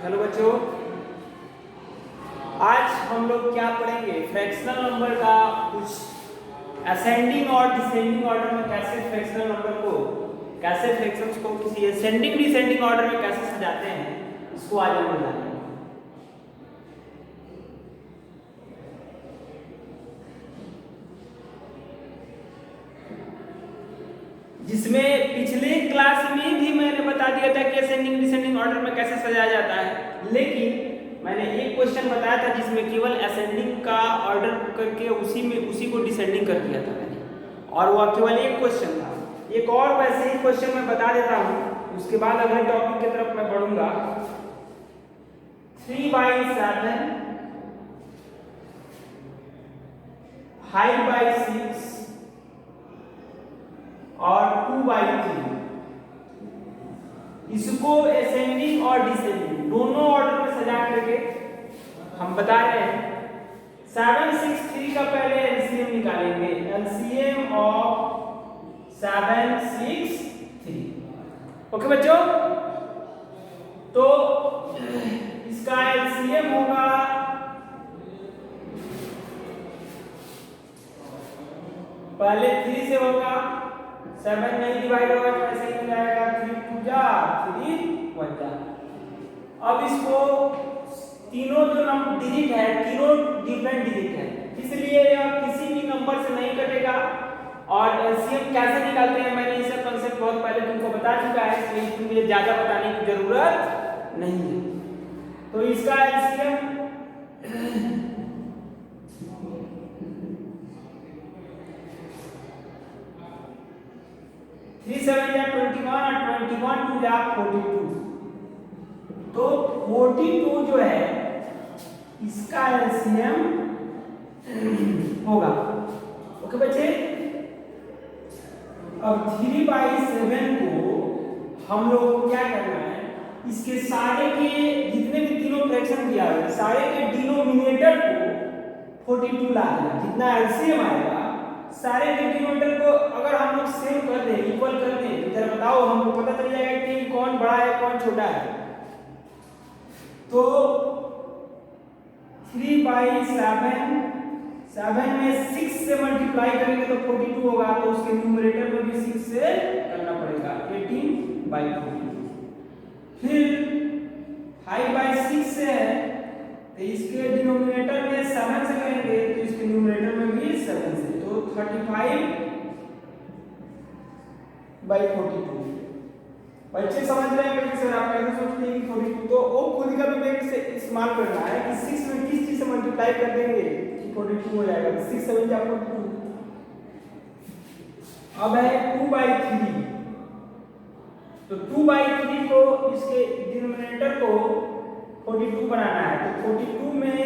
Hello बच्चों, आज हम लोग क्या पढ़ेंगे? फ्रैक्शनल नंबर का कुछ असेंडिंग और डिसेंडिंग ऑर्डर में कैसे फ्रैक्शनल नंबर को, कैसे फ्रैक्शंस को किसी असेंडिंग डिसेंडिंग ऑर्डर में कैसे सजाते हैं, इसको आज हम बताएंगे। जिसमें पिछले क्लास में भी मैंने बता दिया था कि असेंडिंग डिसेंडिंग ऑर्डर में कैसे सजाया जाता है, लेकिन मैंने एक क्वेश्चन बताया था जिसमें केवल असेंडिंग का ऑर्डर करके उसी को डिसेंडिंग कर दिया था मैंने, और वह केवल एक क्वेश्चन था। एक और वैसे ही क्वेश्चन मैं बता देता हूँ, उसके बाद अगले टॉपिक की तरफ मैं बढ़ूंगा। 3/7, 5/6 और 2/3, इसको असेंडिंग और डिसेंडिंग दोनों ऑर्डर में सजा करके हम बता रहे हैं। 7 6 3 का पहले एलसीएम निकालेंगे। LCM of 7 6 3। ओके बच्चों, तो इसका एलसीएम होगा पहले 3 से होगा, 7 नहीं डिवाइड होगा तो ऐसे ही जाएगा, 3 2 जा 3 1 जा। अब इसको तीनों जो नंबर डिजिट है, तीनों डिफरेंट डिजिट है, इसलिए यह किसी भी नंबर से नहीं कटेगा। और एलसीएम कैसे निकालते हैं मैंने इसका कांसेप्ट बहुत पहले तुमको बता चुका है, इसलिए मुझे ज्यादा बताने की जरूरत नहीं है। तो इसका एलसीएम 3 7 या 21 और 21 2 या 42। तो 42 जो है इसका एलसीएम होगा। ओके बच्चे, अब 3/7 को हम लोग को क्या करना है, इसके सारे के जितने भी तीनों फ्रैक्शन दिया हुआ है सारे के डिनोमिनेटर को 42 ला देना। जितना एलसीएम आएगा सारे के डिनोमिनेटर को अगर हम लोग सेम कर दें, इक्वल कर दें, तो जरा बताओ, हमको पता चल जाएगा कि कौन बड़ा है कौन छोटा है। तो 3/7, 7 में 6 से मल्टीप्लाई करेंगे तो 42 होगा, तो उसके न्यूमरेटर में भी 6 से करना पड़ेगा, 18/42। फिर 5/6 से है तो इसके डिनोमिनेटर में 7 से करेंगे तो इसके न्यूमरेटर में भी 7 से, तो 35/42। बच्चे समझ रहे हैं कि सर आप कैसे सोचते हैं कि 42, तो वो खुद का विवेक से इस्तेमाल करना है कि 6 में किस चीज से मल्टीप्लाई कर देंगे कि 42 हो जाएगा। 6 7 जा 42। अब है 2/3, तो 2/3 को इसके डिनोमिनेटर को 42 बनाना है, तो 42 में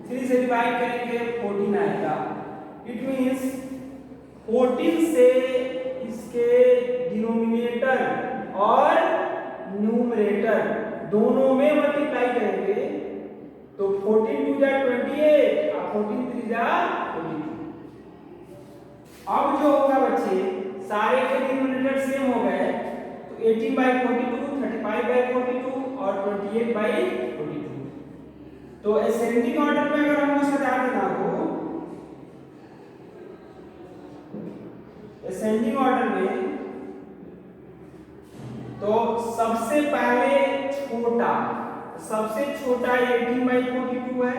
3 से डिवाइड करेंगे 14 आएगा। इट मींस 14 से इसके डिनोमिनेटर और न्यूमरेटर दोनों में मल्टीप्लाई करेंगे तो 14 2 जा 28 और 14 3 जा 42। अब जो होगा बच्चे, सारे के डिनोमिनेटर सेम हो गए, तो 18/42, 35/42 और 28/42। तो असेंडिंग ऑर्डर में अगर हमको सजा देना हो, असेंडिंग ऑर्डर में तो सबसे पहले सबसे छोटा 18/42 है।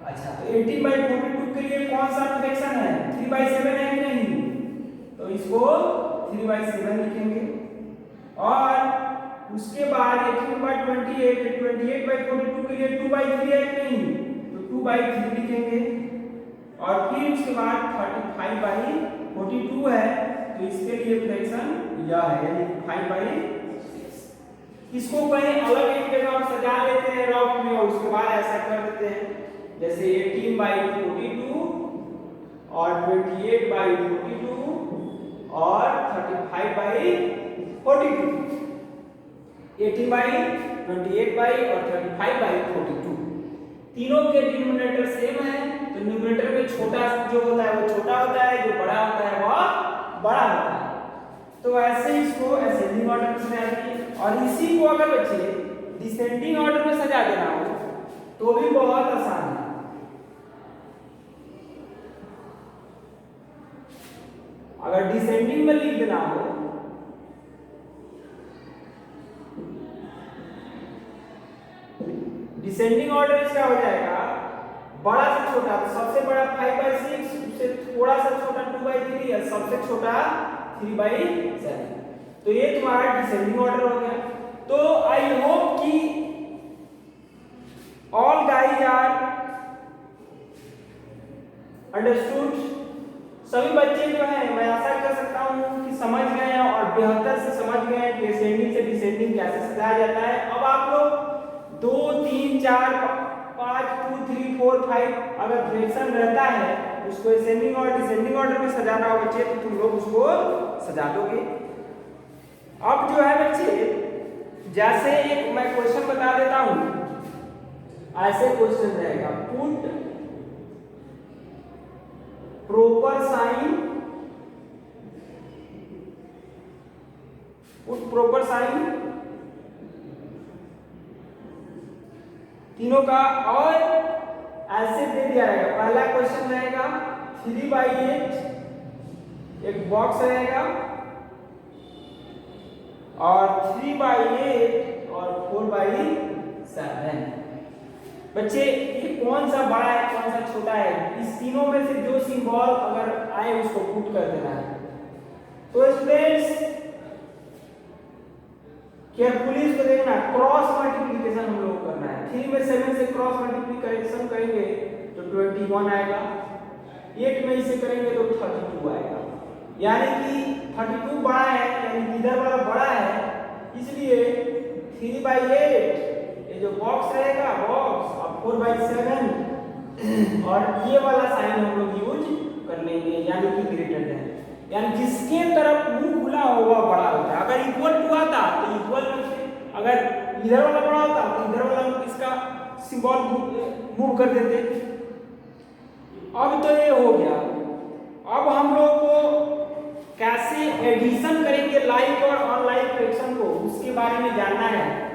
अच्छा, तो 18/42 के लिए कौन सा फ्रैक्शन है? 3/7 है कि नहीं? तो इसको 3/7 लिखेंगे। और उसके बाद 18/28, 28/42 के लिए 2/3 है कि नहीं? तो 2/3 लिखेंगे। और फिर उसके बाद 35/42 है, तो इसके लिए फ्रैक्शन यह है, यानी 5/6। इसको कहीं अलग एक जगह हम सजा लेते हैं रफ में, और उसके बाद ऐसा कर देते हैं जैसे 18/42 और 28/42 और 35/42, 18/28 और 35/42 तीनों के डिनोमिनेटर सेम है, तो न्यूमरेटर में छोटा जो होता है वो छोटा होता है, जो बड़ा होता है वो बड़ा होता है। तो ऐसे इसको असेंडिंग ऑर्डर में और इसी को अगर बच्चे डिसेंडिंग ऑर्डर में सजा देना हो तो भी बहुत आसान है। अगर डिसेंडिंग में लिख देना हो डिसेंडिंग ऑर्डर इसका हो जाएगा बड़ा से छोटा, तो सबसे बड़ा 5/6, उससे थोड़ा सा छोटा 2/3 और सबसे छोटा 3/7। तो ये तुम्हारा डिसेंडिंग ऑर्डर हो गया। तो आई होप कि ऑल गाइज आर अंडरस्टूड। सभी बच्चे जो हैं मैं आशा कर सकता हूं कि समझ गए हैं और बेहतर से समझ गए हैं कि असेंडिंग से डिसेंडिंग कैसे सजाया जाता है। अब आप लोग 2 3 4 5 2 3 4 5 अगर फ्रैक्शन रहता है उसको असेंडिंग और डिसेंडिंग ऑर्डर में सजाना हो बच्चे तो तुम लोग उसको सजा दोगे। अब जो है बच्चे जैसे एक मैं क्वेश्चन बता देता हूं, ऐसे क्वेश्चन रहेगा पुट प्रॉपर साइन तीनों का, और ऐसे दे दिया रहेगा। पहला क्वेश्चन रहेगा 3/8 एक बॉक्स रहेगा और 3/8 और 4/7। बच्चे ये कौन सा बड़ा है कौन सा छोटा है, इस तीनों में से जो सिंबल अगर आए उसको पुट कर देना है। तो स्टूडेंट्स केयरफुली इसको देखना, क्रॉस मल्टीप्लिकेशन हम लोग करना है। 3 में 7 से क्रॉस मल्टीप्लिकेशन करेंगे तो 21 आएगा, 8 में इसे करेंगे तो 32 आएगा। यानी कि 32 बड़ा है, यानी इधर वाला बड़ा है, इसलिए 3/8 ये जो बॉक्स रहेगा बॉक्स और 4/7 और ये वाला साइन हम लोग यूज कर लेंगे, यानी कि ग्रेटर देन, यानी जिसके तरफ मुंह खुला हो वह बड़ा होता है। अगर इक्वल टू आता तो इक्वल, अगर इधर वाला बड़ा होता तो इधर वाला इसका सिंबल मूव कर देते। अब तो ये हो गया। अब हम लोग को कैसे एडिशन करेंगे लाइक और अनलाइक फ्रैक्शन को, उसके बारे में जानना है।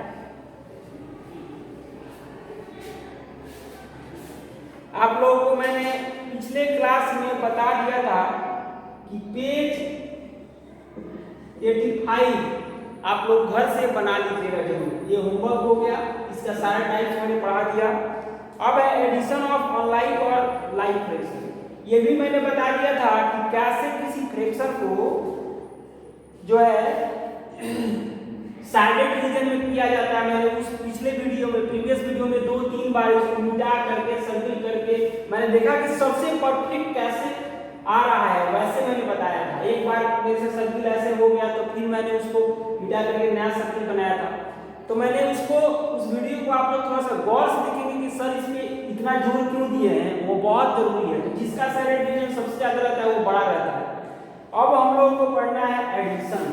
आप लोगों को मैंने पिछले क्लास में बता दिया था कि पेज 85 आप लोग घर से बना लीजिएगा जरूर। ये होमवर्क हो गया, इसका सारा टाइप्स मैंने पढ़ा दिया। अब है एडिशन ऑफ अनलाइक और लाइक फ्रैक्शन। ये भी मैंने बता दिया था कि कैसे किसी फ्रैक्शन को जो है साइलेंट रीजन में किया जाता है। मैंने उस पिछले वीडियो में प्रीवियस वीडियो में 2-3 बार इसको मिटा करके सर्किल करके मैंने देखा कि सबसे परफेक्ट कैसे आ रहा है, वैसे मैंने बताया था। एक बार मेरे से सर्किल ऐसे हो गया तो फिर मैंने उसको मिटा करके नया सर्किल बनाया था। तो मैंने उसको उस वीडियो को आप लोग थोड़ा सा गौर से देखेंगे कि सर इसमें इतना जोर क्यों दिए हैं, वो बहुत जरूरी है। तो जिसका साइलेंट रीजन सबसे ज्यादा रहता है वो बड़ा रहता है। अब हम लोगों को पढ़ना है एडिशन।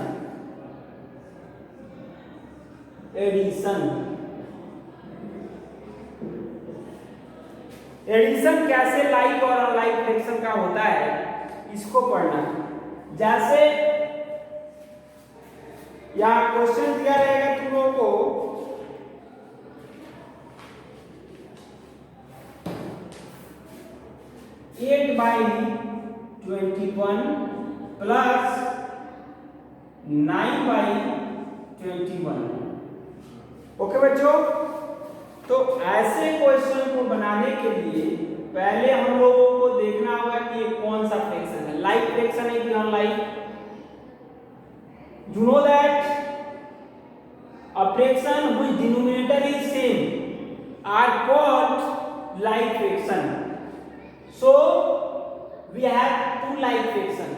एडिशन कैसे लाइक और अनलाइक फ्रैक्शन का होता है इसको पढ़ना है। जैसे यहां क्वेश्चन दिया रहेगा तुम लोगों को 8/21 प्लस 9/21। ओके बच्चों, तो ऐसे क्वेश्चन को बनाने के लिए पहले हम लोगों को देखना होगा कि ये कौन सा फ्रैक्शन है, लाइक फ्रैक्शन है कि unlike. You know that a fraction whose denominator is same are called like fraction. So we have two like fraction,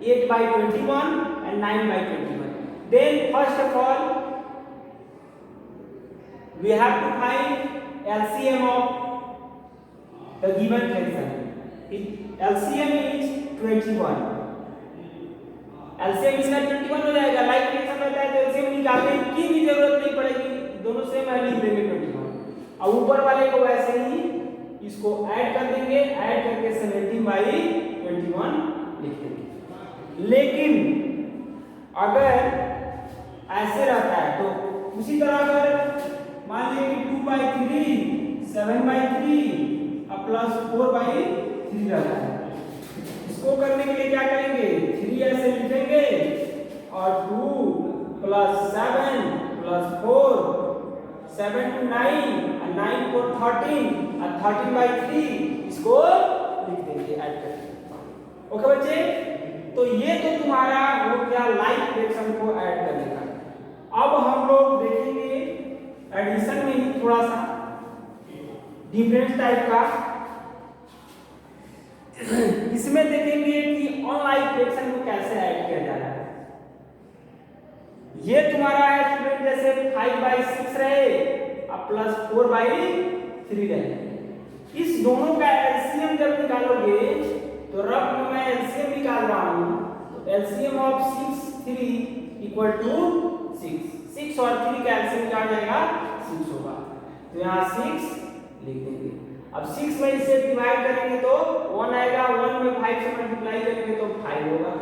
8/21 and 9/21. Then first of all we have to find LCM of the given fraction. LCM is 21. LCM इसका 21 हो जाएगा। Like fraction रहता है तो LCM निकालने की भी जरूरत नहीं पड़ेगी, दोनों सेम है, लिख देंगे 21। अब ऊपर वाले को वैसे ही इसको ऐड कर देंगे, ऐड करके 17/21 लिख देंगे। लेकिन अगर ऐसे रहता है तो उसी तरह अगर मान लीजिए कि 2/3 7/3 और प्लस 4/3 रहता है, इसको करने के लिए क्या करेंगे, 3 ऐसे लिखेंगे और 2 + 7 + 4 7 to 9 और 9 को 13 और 13/3 इसको लिख देंगे ऐड करके। ओके बच्चे, तो ये तो तुम्हारा वो क्या लाइक फ्रैक्शन को ऐड करने का। अब हम लोग देखेंगे एडिशन में ही थोड़ा सा डिफरेंट टाइप का। इसमें देखेंगे कि ऑनलाइन फ्रैक्शन को कैसे ऐड किया जा रहा है। ये तुम्हारा है स्टूडेंट जैसे 5/6 रहे और प्लस 4/3 रहे। इस दोनों का एलसीएम जब निकालोगे तो रफ में मैं एलसीएम निकाल रहा हूं, तो एलसीएम ऑफ 6 3 = 6 और 3 का एलसीएम क्या आ जाएगा, 6 होगा। तो यहाँ 6 लिख देंगे। अब 6 में इसे डिवाइड करेंगे तो 1 आएगा, 1 में 5 से मल्टीप्लाई करेंगे तो 5 होगा।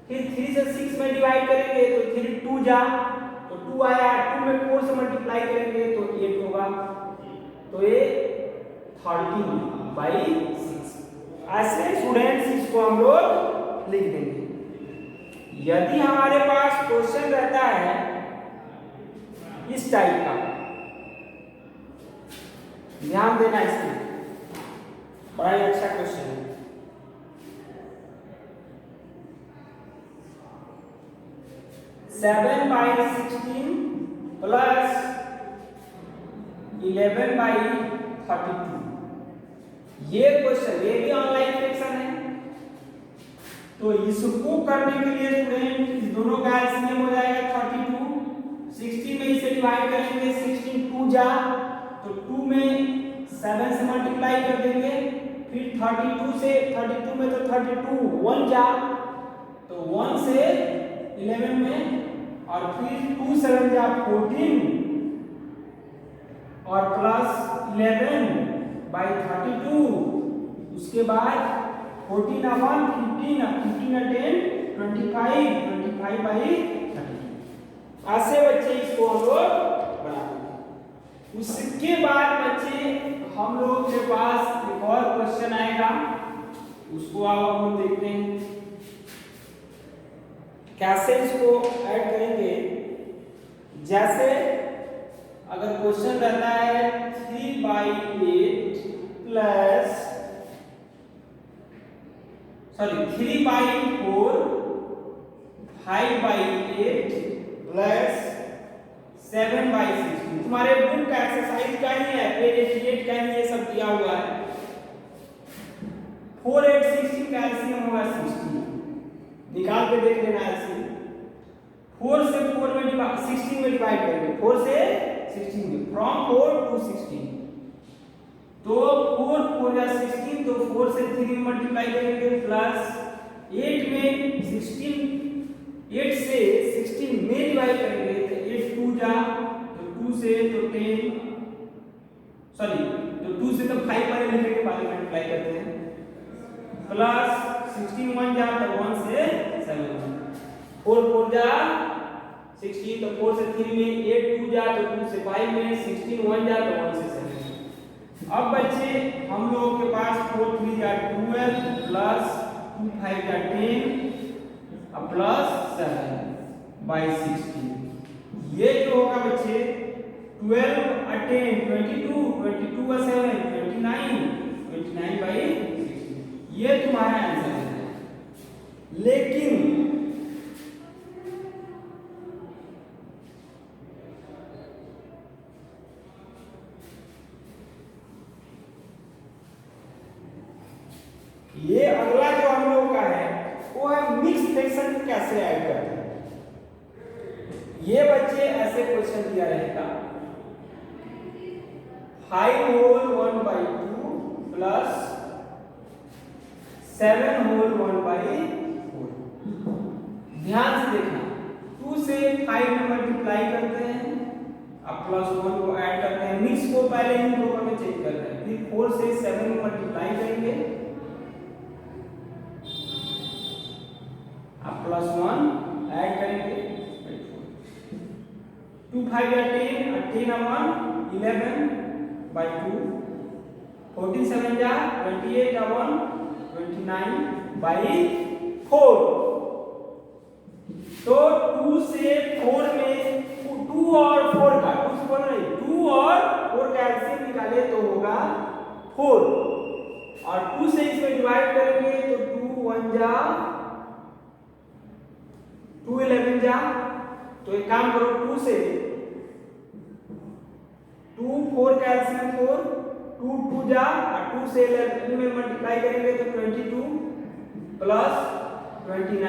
फिर 3 से 6 में डिवाइड करेंगे तो 3 2 जा तो 2 आया, 2 में 4 से मल्टीप्लाई करेंगे तो 8 होगा। तो ये 13/6 ऐसे स्टूडेंट्स इसको हम लोग लिख देंगे। यदि हमारे पास क्वेश्चन रहता है इस टाइप का, ध्यान देना इसमें, बड़ा ही अच्छा क्वेश्चन है। 7/16 प्लस 11/32, ये क्वेश्चन ये भी ऑनलाइन फ्रैक्शन है। तो इसको करने के लिए स्टूडेंट इस दोनों का एलसीएम हो जाएगा 32। 16 में इसे डिवाइड करेंगे, 16 2 जा तो 2 में 7 से मल्टीप्लाई कर देंगे। फिर 32 से 32 में तो 32 1 जा तो 1 से 11 में और फिर 2 7 जा 14 और प्लस 11/32। उसके बाद 14 अपन 15 15 10 25 25/32। ऐसे बच्चे इसको हम लोग बनाएंगे। उसके बाद बच्चे हम लोग के पास एक और क्वेश्चन आएगा, उसको आप हम देखते हैं कैसे इसको ऐड करेंगे। जैसे अगर क्वेश्चन रहता है 3/8 प्लस 3/4 5/8 प्लस 7/16। तुम्हारे बुक का एक्सरसाइज का ही है, पेज 88 का ही ये सब दिया हुआ है। 4 8 16 का एलसीएम होगा 16, निकाल के देख लेना एलसीएम। 4 से 4 में 16 में डिवाइड करेंगे, 4 से 16 में, फ्रॉम 4 to 16 तो 4 4 या 16 तो 4 से 3 में मल्टीप्लाई करेंगे प्लस 8 में 16 8 से 16 में डिवाइड करेंगे तो 8 2 जा तो 2 से तो 10 तो 2 से तो 5 पर लिखेंगे, बाद में मल्टीप्लाई करते हैं प्लस 16 1 जा तो 1 से 7 4 4 जा 16 तो 4 से 3 में 8 2 जा तो 2 से 5 में 16 1 जा तो 1 से 7। अब बच्चे हम लोगों के पास 4 3 जा 12 प्लस 2 5 जा 10 और प्लस 7/16। ये जो होगा बच्चे 12 और 10 22 22 और 7 29 29/16। ये तुम्हारा आंसर है। लेकिन ये अगला जो हम लोग का है वो है मिक्स फ्रैक्शन कैसे ऐड करते हैं। ये बच्चे ऐसे क्वेश्चन दिया रहेगा 5 होल 1/2 प्लस 7 होल 1/4। ध्यान से देखना, 2 से 5 में मल्टीप्लाई करते हैं अब प्लस 1 को ऐड करते हैं, मिक्स को पहले इन दोनों में चेक करते हैं, फिर 4 से 7 में मल्टीप्लाई करेंगे अब प्लस 1 ऐड करेंगे 2 5 या 10 और 10 1 11 by 2, 14 7 जा 28 1 29 by 4। तो 2 से 4 में 2 और 4 का 2 से 4 नहीं 2 और 4 का एलसीएम निकाले तो होगा 4 और 2 से इसमें डिवाइड करेंगे तो 2 1 जा 2 11 जा। तो एक काम करो 2 से 2 4 का एलसीएम 4 2 2 जा और 2 से 11 में मल्टीप्लाई करेंगे तो 22 प्लस 29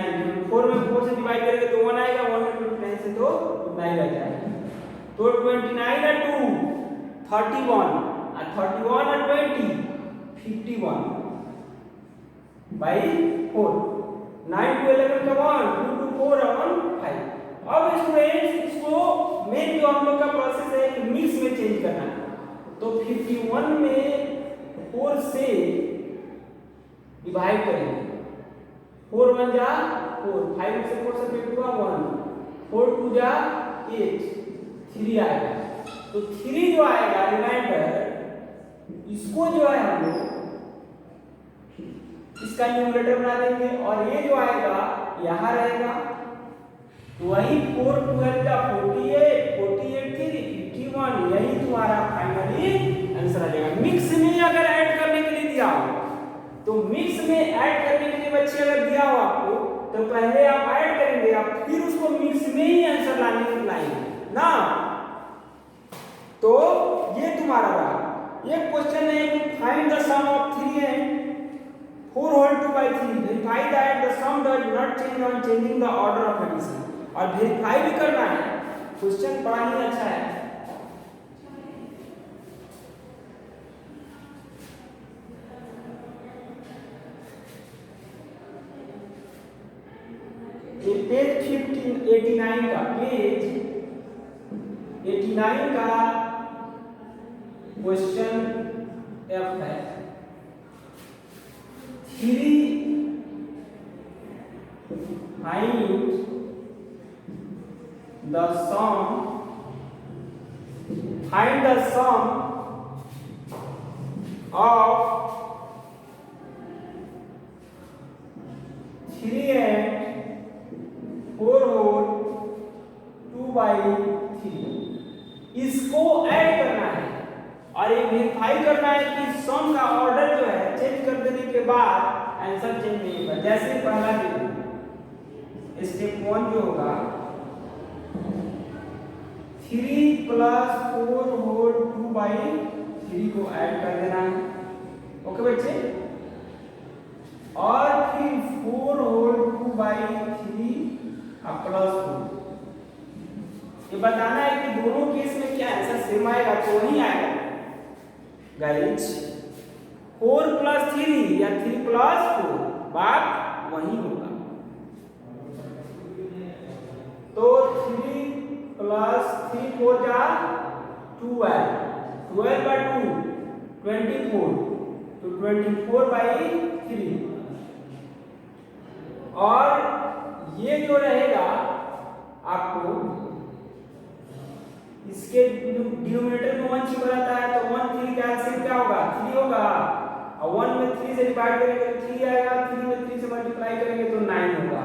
4 में 4 से डिवाइड करेंगे तो 1 आएगा 1 में 29 से तो 9 रह जाएगा। तो 29 और 2 31 और 31 और 20 51 by 4 9 to 11 का 1 2 to 4 1 5। अब स्टूडेंट्स इसको मेन जो हम लोग का प्रोसेस है कि मिक्स में चेंज करना है। तो 51 में 4 से डिवाइड करेंगे 4 1 जा 4 5 से 4 सब्ट्रैक्ट हुआ 1 4 2 जा 8 3 आएगा। तो 3 जो आएगा रिमाइंडर इसको जो है हम लोग इसका न्यूमरेटर बना देंगे और ये जो आएगा यहाँ रहेगा। तो वही 4 12 का 48 48 51 यही तुम्हारा फाइनली आंसर आ जाएगा। मिक्स में अगर ऐड करने के लिए दिया हो तो मिक्स में ऐड करने के लिए बच्चे अगर दिया हो आपको तो पहले आप ऐड करेंगे आप फिर उसको मिक्स में ही आंसर लाएंगे ना। तो ये तुम्हारा रहा। ये क्वेश्चन है कि find the sum of 3 and 4 whole 2 by 3 verify that the sum does not change on changing the order of addition। और वेरीफाई भी करना है। क्वेश्चन बड़ा ही अच्छा है। ये पेज 89 का पेज 89 का क्वेश्चन एफ है 3 find the sum of 3 and 4 whole 2 by 3। इसको ऐड करना है और ये वेरीफाई करना है कि सम का ऑर्डर जो है चेंज कर देने के बाद आंसर चेंज नहीं होगा। जैसे पहला देखो स्टेप 1 जो होगा 3 plus 4 whole 2 by 3 को ऐड कर देना है। ओके बच्चे और फिर 4 whole 2 by 3 प्लस 4। ये बताना है कि दोनों केस में क्या आंसर सेम आएगा तो वही आएगा गाइस 4 plus 3 या 3 plus 4 बात वही होगा। तो 3 plus 3 4 जा 12 12 by 2 24 तो 24 by 3 और ये जो रहेगा आपको इसके डिनोमिनेटर में 1 छिपा रहता है तो 1 3 का एलसीएम क्या होगा 3 होगा और 1 में 3 से डिवाइड करेंगे तो 3 आएगा 3 में 3 से मल्टीप्लाई करेंगे तो 9 होगा।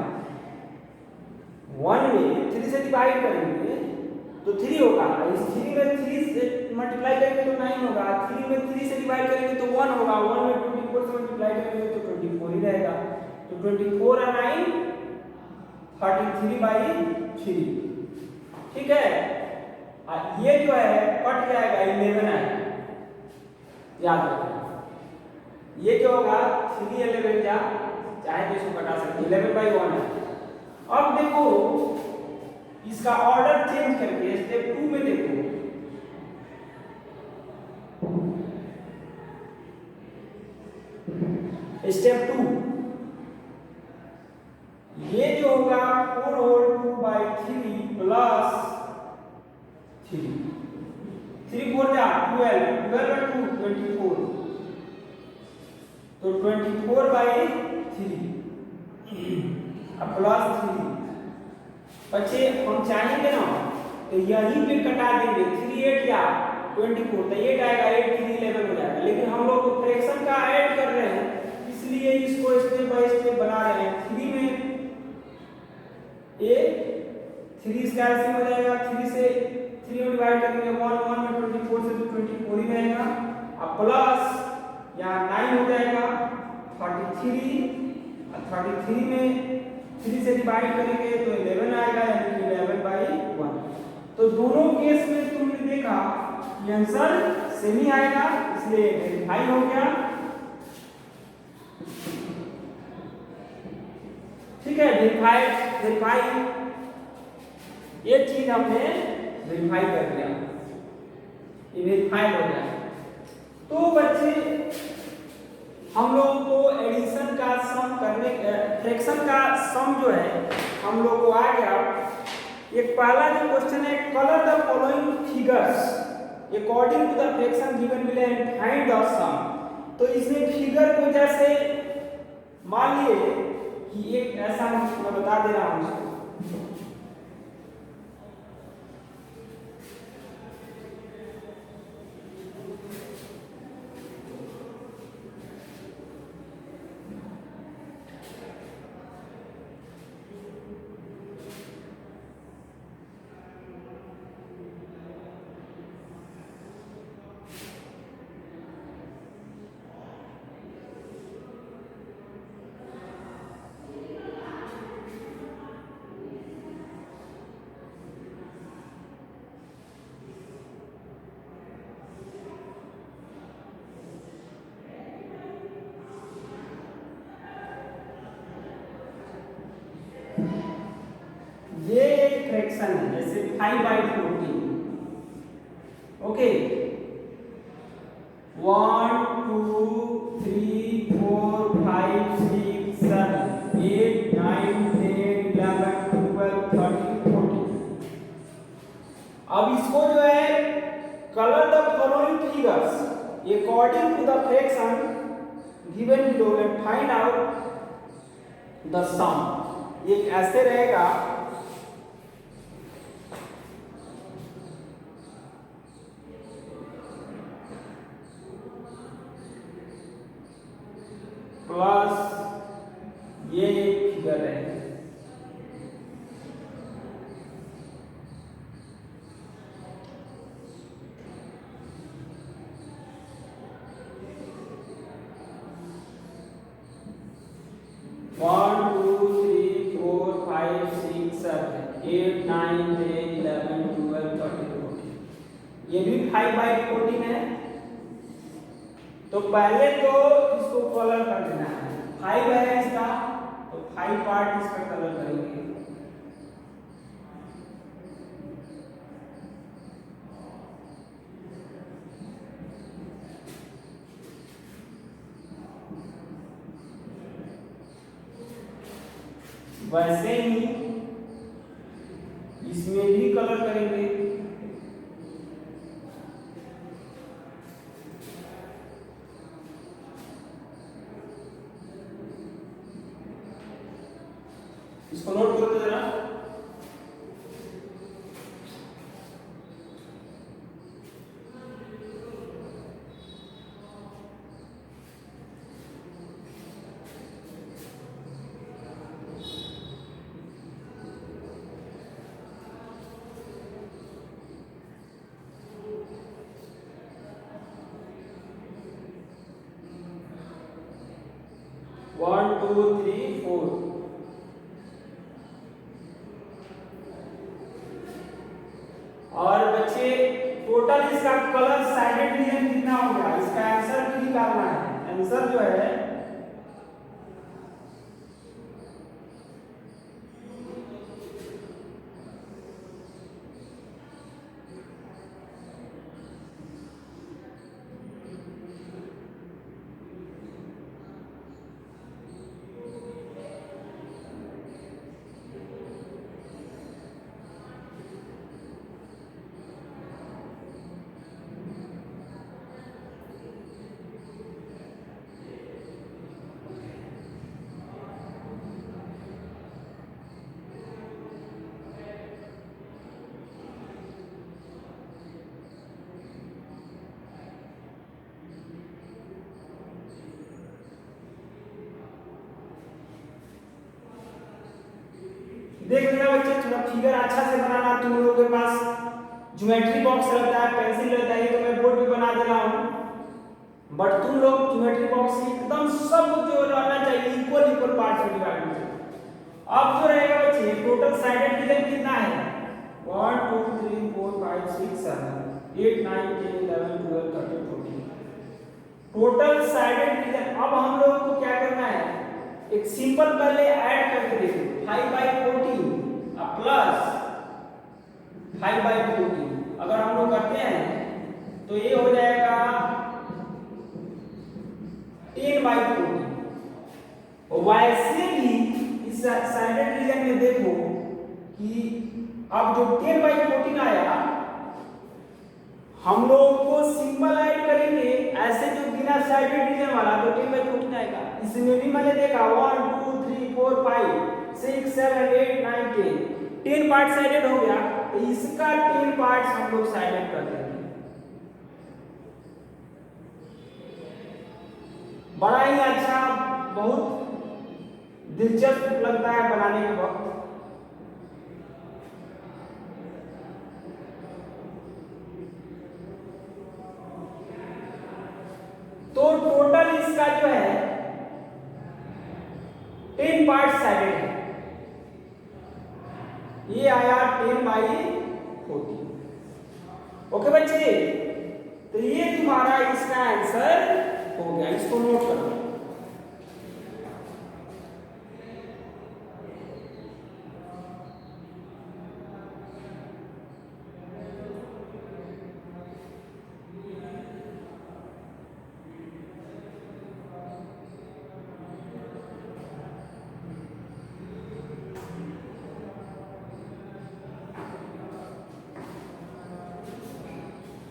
1 में 3 से डिवाइड करेंगे तो 3 होगा इस 3 में 3 से मल्टीप्लाई करेंगे तो 9 होगा 3 में 3 से डिवाइड करेंगे तो 1 होगा 1 में 24 से मल्टीप्लाई करेंगे तो 24 ही रहेगा। तो 24 और 9 33 by 3 ठीक है। ये जो है कट जाएगा 11 आएगा याद रखना। ये जो होगा 3 11 जा चाहे तो इसको कटा सकते 11 by 1 है। अब देखो इसका ऑर्डर चेंज करके स्टेप 2 में देखो स्टेप 2 ये जो होगा 4 whole 2 by 3 प्लस 3 3 4 जा 12 12 by 2 24 तो 24 by 3 अब प्लस 3 પછી हम चाहेंगे ना तो यहीं पे कटा देंगे 3 8 या 24, तो 8 आएगा, 8 3 11 हो जाएगा। लेकिन हम लोग फ्रैक्शन का ऐड कर रहे हैं इसलिए इसको स्टेप बाय स्टेप बना रहे हैं। 3 में ए 3 इसका एलसीएम हो जाएगा, 3 से 3 में डिवाइड करेंगे 1 1 में 24 से तो 24 ही रहेगा, अब प्लस यहाँ 9 हो जाएगा 33, और 33 में 3 से डिवाइड करेंगे तो 11 आएगा, यानी कि 11/1। तो दोनों केस में तुमने देखा कि आंसर सेम ही आएगा, इसलिए वेरीफाई हो गया। ठीक है, वेरीफाई ये चीज हमने वेरीफाई कर लिया, ये वेरीफाई हो गया। तो बच्चे हम लोगों को एडिशन का सम करने, फ्रैक्शन का सम जो है हम लोग को आ गया। एक पहला जो क्वेश्चन है, colour the following figures according to the fraction given below and find the sum. तो इसमें फिगर को जैसे मान लिए कि एक ऐसा मैं बता दे रहा हूं, ये एक फ्रैक्शन है, जैसे 5/14। ओके, 1 2 3 4 5 6 7 8 9 10 11 12 13 14। अब इसको जो है colour the following figures according to the fraction given below and find out the sum. ये ऐसे रहेगा, प्लस ये एक फिगर है, one two three four five six seven 8 9 10 11 12 13 14। ये भी 5/14 है। तो पहले तो इसको कलर कर देना है, 5 है इसका तो 5 पार्ट इसका कलर करेंगे। वैसे ही इसमें भी कलर करेंगे। इसको नोट करो जरा। वन टू थ्री फोर, और बच्चे टोटल इसका कलर साइडेड रीजन कितना हो गया, इसका आंसर भी निकालना है। आंसर जो है फिगर अच्छा से बनाना, तुम लोगों के पास ज्योमेट्री बॉक्स रहता है, पेंसिल रहता है, ये तो मैं बोर्ड पे बना दे रहा हूँ, बट तुम लोग ज्योमेट्री बॉक्स एकदम सब जो रहना चाहिए इक्वल इक्वल पार्ट्स में डिवाइड होना चाहिए। अब जो रहेगा बच्चे टोटल साइडेड रीजन कितना है 1 2 3 4 5 6 7 8 9 10 11 12 13 14 टोटल साइडेड रीजन। अब हम लोग को क्या करना है, एक सिंपल पहले ऐड करके देखो 5/14 प्लस 5/14 अगर हम लोग करते हैं तो ये हो जाएगा 10/14। वैसे भी इस साइडेड रीजन में देखो कि अब जो 10/14 आया हम लोग को सिंपल ऐड करेंगे ऐसे जो बिना साइडेड रीजन वाला तो 10/14 आएगा। इसमें भी मैंने देखा 1 2 3 4 5 6 7 8 9 10 पार्ट साइडेड हो गया, तो इसका 10 पार्ट्स हम लोग साइडेड कर देंगे। बड़ा ही अच्छा, बहुत दिलचस्प लगता है बनाने के वक्त। तो टोटल इसका जो है 10 पार्ट साइडेड है, ये आया 10/14। ओके बच्चे, तो ये तुम्हारा इसका आंसर हो गया, इसको नोट करो।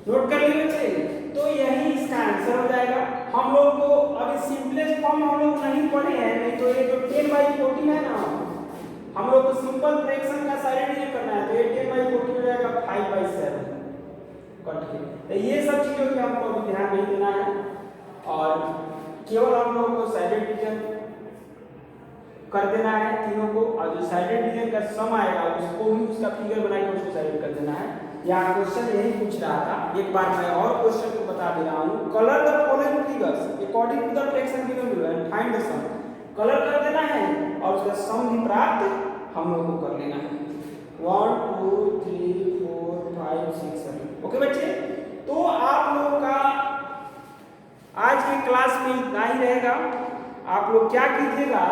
नोट कर लिए बच्चे, तो यही इसका आंसर हो जाएगा। हम लोग को अभी सिंपलेस्ट फॉर्म हम लोग नहीं पढ़े हैं, नहीं तो ये जो 10/14 है ना, हम लोग को सिंपल फ्रैक्शन का साइड डिवीजन करना है, तो ये 10/14 हो जाएगा 5/7 कट के। तो ये सब चीजों पे हमको अभी ध्यान नहीं देना है और केवल हम लोग को साइडेड डिवीजन कर देना है तीनों को, और जो साइडेड डिवीजन का सम आएगा उसको भी उसका फिगर बना के उसको साइड कर देना है। यहाँ क्वेश्चन यही पूछ रहा था, एक बार मैं और क्वेश्चन को बता दे रहा हूँ। Colour the following figures according to the fraction given below and find the sum. Colour कर देना है और उसका सम भी प्राप्त हम लोग को कर लेना है। 1 2 3 4 5 6 7। ओके बच्चे, तो आप लोगों का आज की क्लास में इतना ही रहेगा। आप लोग क्या कीजिएगा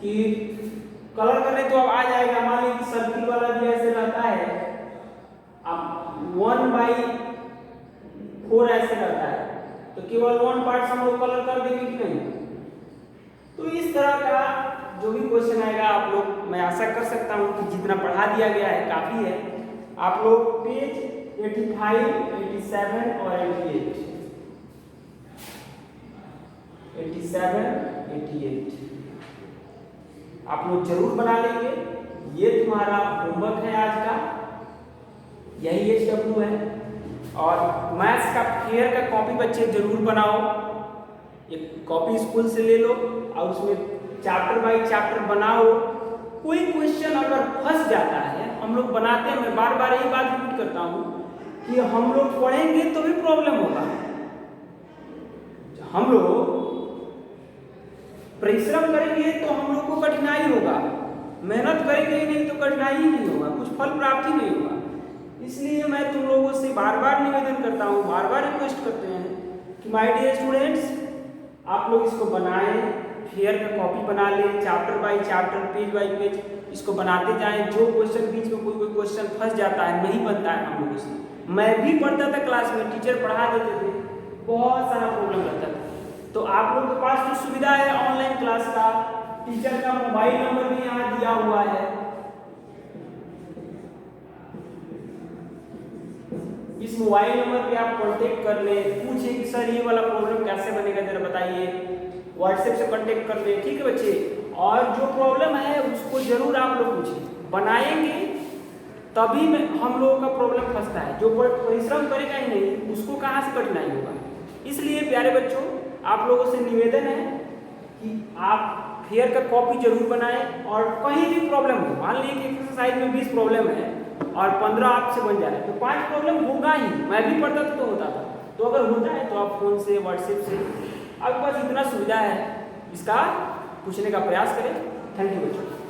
कि कलर करने तो अब आ जाएगा, मान लीजिए सर्किल वाला भी ऐसे रहता है, अब 1/4 ऐसे रहता है, तो केवल 1 पार्ट हम लोग कलर कर देंगे कि नहीं। तो इस तरह का जो भी क्वेश्चन आएगा आप लोग, मैं आशा कर सकता हूँ कि जितना पढ़ा दिया गया है काफ़ी है। आप लोग पेज 85 87 और 88 आप लोग जरूर बना लेंगे। ये तुम्हारा होमवर्क है आज का, यही HW है। और मैथ्स का फेयर का कॉपी बच्चे जरूर बनाओ, एक कॉपी स्कूल से ले लो और उसमें चैप्टर बाय चैप्टर बनाओ। कोई क्वेश्चन अगर फंस जाता है, हम लोग बनाते हैं, मैं बार बार यही बात रिपीट करता हूँ कि हम लोग पढ़ेंगे तो भी प्रॉब्लम होगा, हम लोग परिश्रम करेंगे तो हम लोग को कठिनाई होगा, मेहनत करेंगे ही नहीं तो कठिनाई ही नहीं होगा, कुछ फल प्राप्त ही नहीं होगा। इसलिए मैं तुम लोगों से बार बार निवेदन करता हूँ, बार बार रिक्वेस्ट करते हैं कि माय डियर स्टूडेंट्स, आप लोग इसको बनाएं, फेयर का कॉपी बना लें, chapter by chapter, page bye page इसको बनाते जाएं। जो क्वेश्चन बीच में कोई क्वेश्चन फंस जाता है, नहीं बनता है हम लोगों से, मैं भी पढ़ता था क्लास में, टीचर पढ़ा देते थे, बहुत सारा प्रॉब्लम रहता था। तो आप लोगों के पास तो सुविधा है ऑनलाइन क्लास का, टीचर का मोबाइल नंबर भी यहाँ दिया हुआ है, इस मोबाइल नंबर पे आप कांटेक्ट कर ले, पूछे कि सर ये वाला प्रॉब्लम कैसे बनेगा जरा बताइए, व्हाट्सएप से कांटेक्ट कर ले, ठीक है बच्चे। और जो प्रॉब्लम है उसको जरूर आप लोग पूछें, बनाएंगे तभी हम लोगों का प्रॉब्लम फंसता है, जो परिश्रम करेगा ही नहीं उसको कहाँ से कठिनाई होगा। इसलिए प्यारे बच्चों, आप लोगों से निवेदन है कि आप हेयर का कॉपी जरूर बनाएं। और कहीं भी प्रॉब्लम हो, मान लीजिए कि एक्सरसाइज में 20 प्रॉब्लम है और 15 आपसे बन जाए तो 5 प्रॉब्लम होगा ही। मैं भी पढ़ता था तो होता था, तो अगर होता है तो आप फ़ोन से, व्हाट्सएप से, आपके पास इतना सुविधा है, इसका पूछने का प्रयास करें। थैंक यू बच्चों।